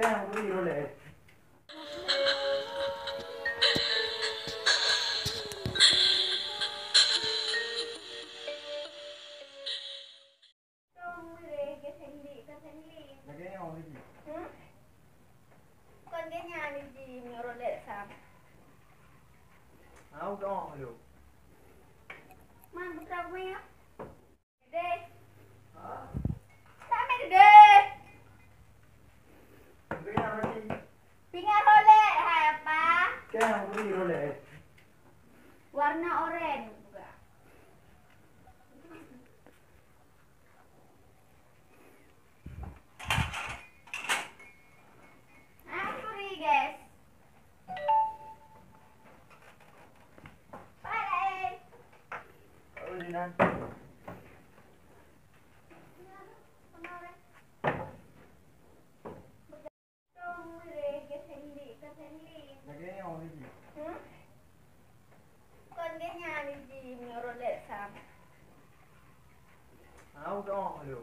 Kaya ako rin ulit. Lagyan ako rin. Con ganyan di ulit sa. Ako daw ako kayo. Man, butrag mo ya. Dede. Ha? Dami dede. Lagyan ako rin. Pingar ulit, hay pa. Kaya ako rin ulit. Warna orange juga. Sorry guys. Bye. Ako din na. Lagyan ako rin. Con ganyan di ulit sa. Ako daw ako kayo.